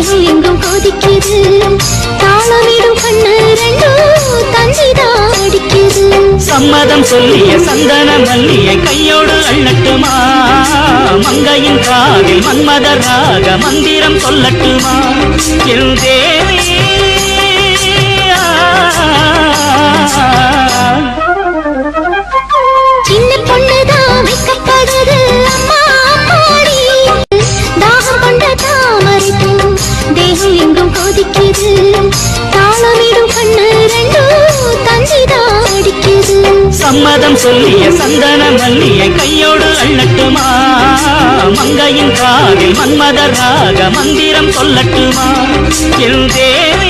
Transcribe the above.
தேகம் எங்கும் கொதிக்குது தாளமிடும் கண்ணு ரெண்டும் தந்திதான் அடிக்குது சம்மதம் சொல்லிய சந்தன மல்லியை கையோடு அள்ளட்டுமா மங்கையின் காதில் மன்மதராக மந்திரம் சொல்லட்டுமா என் தேவி சின்ன பொண்ணுதான் வைக்கப்படுது அம்மா அம்மாடி தாகம் கொண்ட தாமரை பூ தேகம் எங்கும் கொதிக்குது தாளமிடும் கண்ணு ரெண்டும் தந்திதான் அடிக்குது சம்மதம் சொல்லிய சந்தன மல்லியை கையோடு அள்ளட்டுமா மங்கையின் காதில் மன்மதராக மந்திரம் சொல்லட்டுமா என் தேவி